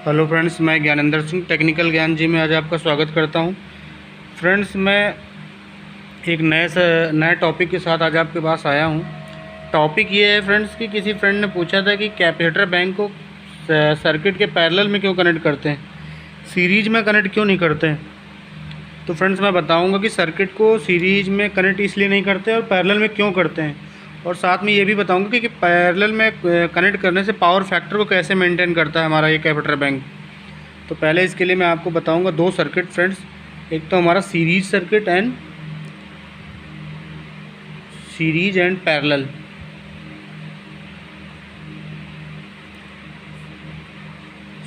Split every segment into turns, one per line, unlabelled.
Hello friends, मैं Gyanendra Singh technical ज्ञान जी में आज आपका स्वागत करता हूं। फ्रेंड्स, मैं एक नए टॉपिक के साथ आज आपके पास आया हूं। टॉपिक ये है फ्रेंड्स कि किसी फ्रेंड ने पूछा था कि कैपेसिटर बैंक को सर्किट के पैरेलल में क्यों कनेक्ट करते हैं, सीरीज में कनेक्ट क्यों नहीं करते हैं। तो फ्रेंड्स, मैं बताऊंगा कि सर्किट को सीरीज में कनेक्ट इसलिए नहीं करते और पैरेलल में क्यों करते हैं, और साथ में ये भी बताऊंगा कि पैरेलल में कनेक्ट करने से पावर फैक्टर को कैसे मेंटेन करता है हमारा ये कैपेसिटर बैंक। तो पहले इसके लिए मैं आपको बताऊंगा दो सर्किट फ्रेंड्स। एक तो हमारा सीरीज एंड पैरेलल।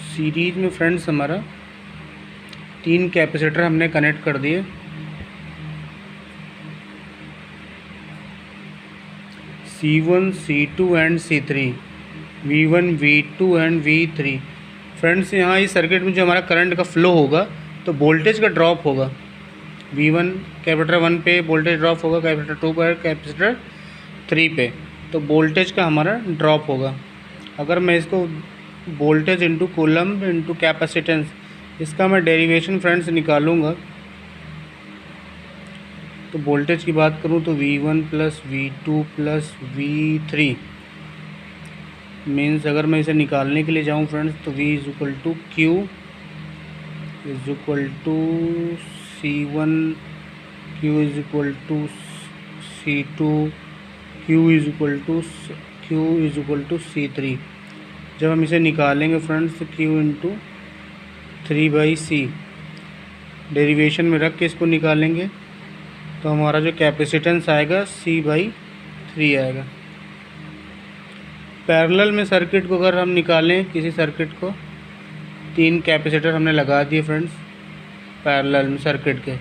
सीरीज में फ्रेंड्स हमारा 3 कैपेसिटर हमने कनेक्ट कर दिए। C1, C2 and C3, V1, V2 and V3। Friends, यहाँ इस सर्किट में जो हमारा करंट का फ्लो होगा तो वोल्टेज का ड्रॉप होगा। V1 कैपेसिटर 1 पे वोल्टेज ड्रॉप होगा, कैपेसिटर 2 पर, कैपेसिटर 3 पे, तो वोल्टेज का हमारा ड्रॉप होगा। अगर मैं इसको voltage into coulomb into capacitance, इसका मैं डेरिवेशन फ्रेंड्स निकालूंगा। तो वोल्टेज की बात करूं तो V1 plus V2 plus V3 means, अगर मैं इसे निकालने के लिए जाऊं फ्रेंड्स तो V is equal to Q is equal to C1, Q is equal to C2, Q is equal to C3। जब हम इसे निकालेंगे फ्रेंड्स तो Q इंटू 3/C डेरिवेशन में रख के इसको निकालेंगे तो हमारा जो कैपेसिटेंस आएगा C/3 आएगा। पैरेलल में सर्किट को अगर हम निकालें, किसी सर्किट को 3 कैपेसिटर हमने लगा दिए फ्रेंड्स पैरेलल में सर्किट के।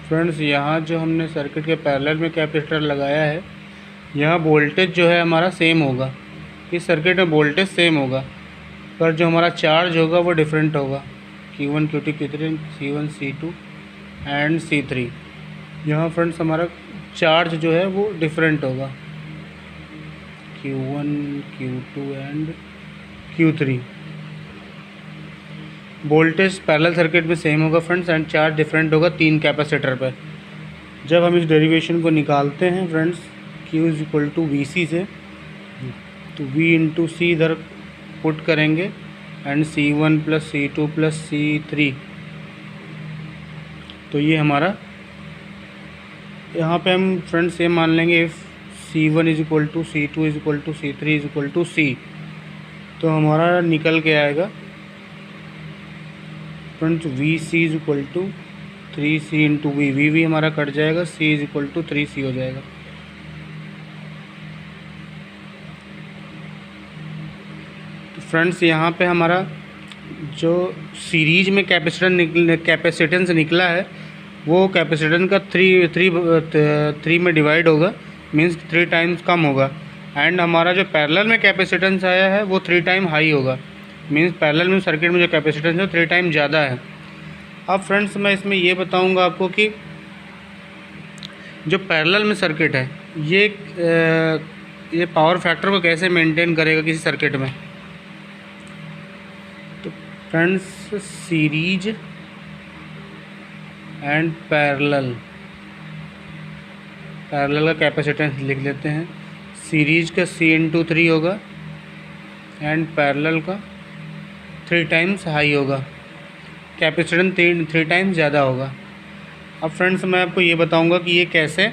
फ्रेंड्स, यहाँ जो हमने सर्किट के पैरेलल में कैपेसिटर लगाया है, यहाँ वोल्टेज जो है हमारा सेम होगा। इस सर्किट में वोल्टेज सेम होगा पर जो हमारा चार्ज होगा वो डिफरेंट होगा। Q1, Q2, Q3, C1, C2 and C3। यहाँ फ्रेंड्स हमारा चार्ज जो है वो डिफरेंट होगा, Q1, Q2 and Q3। Voltage parallel circuit में सेम होगा फ्रेंड्स एंड चार्ज डिफरेंट होगा 3 कैपेसिटर पर। जब हम इस डेरिवेशन को निकालते हैं friends Q is equal to VC से, तो V इंटू C इधर पुट करेंगे and C1 plus C2 plus C3। तो ये हमारा, यहाँ पे हम फ्रेंड्स ये मान लेंगे if C1 is equal to C2 is equal to C3 is equal to C, तो हमारा निकल के आएगा friends VC is equal to 3C into V हमारा कट जाएगा, C is equal to 3C हो जाएगा। तो फ्रेंड्स, यहाँ पे हमारा जो सीरीज में कैपेसिटेंस निकला है वो कैपेसिटेंस का 3 में डिवाइड होगा, मीन्स 3 टाइम्स कम होगा। एंड हमारा जो पैरेलल में कैपेसिटेंस आया है वो 3 टाइम हाई होगा, मीन्स पैरेलल में सर्किट में जो कैपेसिटेंस है 3 टाइम ज़्यादा है। अब फ्रेंड्स, मैं इसमें ये बताऊंगा आपको कि जो पैरेलल में सर्किट है ये पावर फैक्टर को कैसे मेंटेन करेगा किसी सर्किट में। तो फ्रेंड्स, सीरीज एंड पैरेलल का कैपेसिटेंस लिख लेते हैं। सीरीज का C इंटू 3 होगा एंड पैरेलल का 3 टाइम्स हाई होगा, कैपेसिटेंस 3 टाइम्स ज़्यादा होगा। अब फ्रेंड्स, मैं आपको ये बताऊंगा कि ये कैसे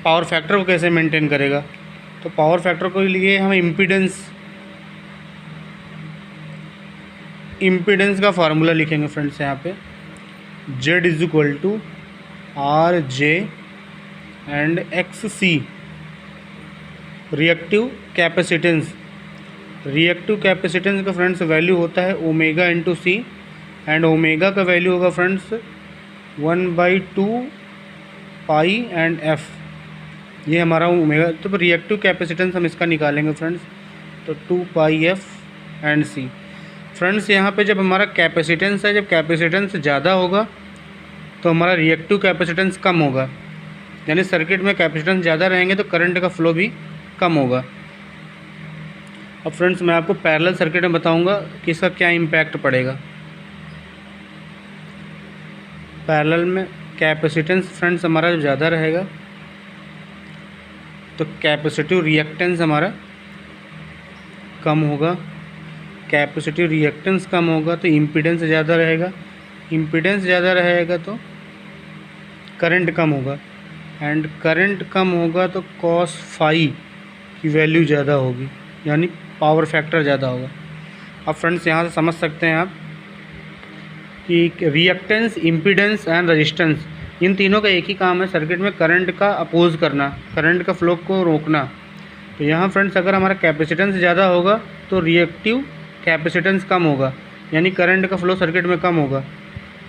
पावर फैक्टर को कैसे मेंटेन करेगा। तो पावर फैक्टर के लिए हम इम्पीडेंस का फार्मूला लिखेंगे फ्रेंड्स। यहाँ पे Z is equal to RJ and XC। Reactive capacitance का फ्रेंड्स वैल्यू होता है omega into C, and omega का वैल्यू होगा फ्रेंड्स 1/2 पाई एंड F। ये हमारा ओमेगा। तो रिएक्टिव कैपेसिटेंस हम इसका निकालेंगे फ्रेंड्स, तो 2 पाई F एंड C। फ्रेंड्स, यहाँ पे जब हमारा कैपेसिटेंस है, जब कैपेसिटेंस ज़्यादा होगा तो हमारा रिएक्टिव कैपेसिटेंस कम होगा, यानी सर्किट में कैपेसिटेंस ज़्यादा रहेंगे तो करंट का फ्लो भी कम होगा। अब फ्रेंड्स मैं आपको पैरेलल सर्किट में बताऊंगा कि इसका क्या इम्पैक्ट पड़ेगा। पैरेलल में कैपेसिटेंस फ्रेंड्स हमारा जब ज़्यादा रहेगा तो कैपेसिटिव रिएक्टेंस हमारा कम होगा। कैपेसिटिव रिएक्टेंस कम होगा तो इम्पीडेंस ज़्यादा रहेगा। इम्पीडेंस ज़्यादा रहेगा तो करंट कम होगा, एंड करंट कम होगा तो कॉस फाई की वैल्यू ज़्यादा होगी, यानी पावर फैक्टर ज़्यादा होगा। अब फ्रेंड्स यहाँ से समझ सकते हैं आप कि रिएक्टेंस, इम्पीडेंस एंड रेजिस्टेंस, इन तीनों का एक ही काम है सर्किट में करंट का अपोज करना, करंट का फ्लो को रोकना। तो यहाँ फ्रेंड्स अगर हमारा कैपेसिटेंस ज़्यादा होगा तो रिएक्टिव कैपेसिटेंस कम होगा, यानी करंट का फ्लो सर्किट में कम होगा।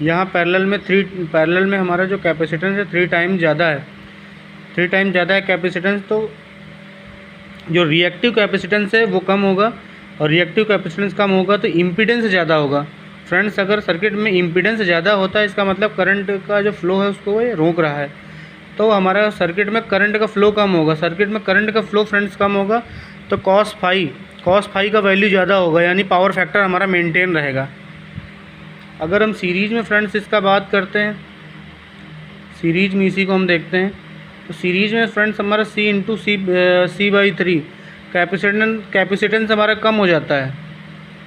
यहाँ पैरेलल में हमारा जो कैपेसिटेंस है 3 टाइम ज़्यादा है, 3 टाइम ज़्यादा है कैपेसिटेंस, तो जो रिएक्टिव कैपेसिटेंस है वो कम होगा, और रिएक्टिव कैपेसिटेंस कम होगा तो इम्पीडेंस ज़्यादा होगा। फ्रेंड्स अगर सर्किट में इम्पीडेंस ज़्यादा होता है इसका मतलब करंट का जो फ्लो है उसको ये रोक रहा है, तो हमारा सर्किट में करंट का फ्लो कम होगा। सर्किट में करंट का फ्लो फ्रेंड्स कम होगा तो कॉस फाई का वैल्यू ज़्यादा होगा, यानी पावर फैक्टर हमारा मेंटेन रहेगा। अगर हम सीरीज में फ्रेंड्स इसका बात करते हैं, सीरीज में इसी को हम देखते हैं, तो सीरीज में फ्रेंड्स हमारा C/3 कैपेसिटेंस हमारा कम हो जाता है।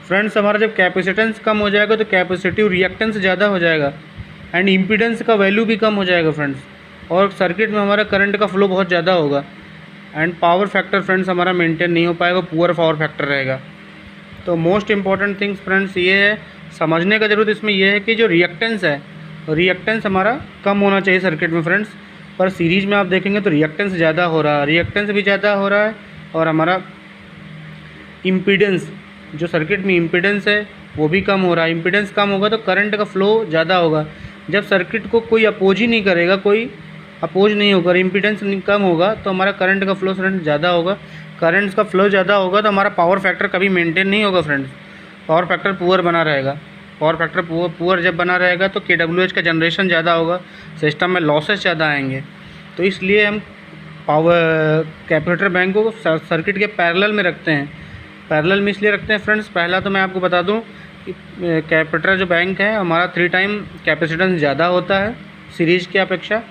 फ्रेंड्स हमारा जब कैपेसिटेंस कम हो जाएगा तो कैपेसिटिव रिएक्टेंस ज़्यादा हो जाएगा, एंड इम्पीडेंस का वैल्यू भी कम हो जाएगा फ्रेंड्स, और सर्किट में हमारा करंट का फ्लो बहुत ज़्यादा होगा, एंड पावर फैक्टर फ्रेंड्स हमारा मेंटेन नहीं हो पाएगा, पुअर पावर फैक्टर रहेगा। तो मोस्ट इम्पॉर्टेंट थिंग्स फ्रेंड्स ये है, समझने का ज़रूरत इसमें यह है कि जो रिएक्टेंस हमारा कम होना चाहिए सर्किट में फ्रेंड्स, पर सीरीज में आप देखेंगे तो रिएक्टेंस ज़्यादा हो रहा है, रिएक्टेंस भी ज़्यादा हो रहा है, और हमारा इम्पीडेंस, जो सर्किट में इम्पीडेंस है वो भी कम हो रहा है। इम्पीडेंस कम होगा तो करंट का फ्लो ज़्यादा होगा। जब सर्किट को कोई अपोज ही नहीं करेगा, कोई अपोज नहीं होगा, इम्पीडेंस कम होगा तो हमारा करंट का फ्लो फ्रेंड्स ज़्यादा होगा। करंट का फ्लो ज़्यादा होगा तो हमारा पावर फैक्टर कभी मेंटेन नहीं होगा फ्रेंड्स, पावर फैक्टर पुअर बना रहेगा। पावर फैक्टर पुअर जब बना रहेगा तो KWH का जनरेशन ज़्यादा होगा, सिस्टम में लॉसेस ज़्यादा आएंगे। तो इसलिए हम पावर कैपेसिटर बैंक को सर्किट के पैरेलल में रखते हैं। पैरेलल में इसलिए रखते हैं फ्रेंड्स, पहला तो मैं आपको बता दूं कि कैपेसिटर जो बैंक है हमारा 3 टाइम कैपेसिटेंस ज़्यादा होता है सीरीज की अपेक्षा,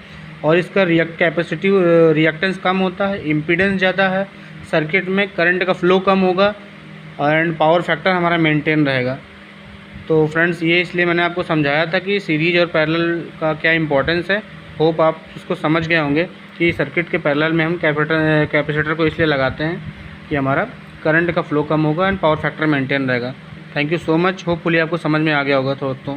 और इसका कैपेसिटिव रिएक्टेंस कम होता है, इम्पीडेंस ज़्यादा है, सर्किट में करंट का फ्लो कम होगा, एंड पावर फैक्टर हमारा मेंटेन रहेगा। तो फ्रेंड्स ये इसलिए मैंने आपको समझाया था कि सीरीज और पैरेलल का क्या इंपॉर्टेंस है। होप आप उसको समझ गए होंगे कि सर्किट के पैरेलल में हम कैपेसिटर को इसलिए लगाते हैं कि हमारा करंट का फ्लो कम होगा एंड पावर फैक्टर मेंटेन रहेगा। Thank you so much, hopefully आपको समझ में आ गया होगा दोस्तों।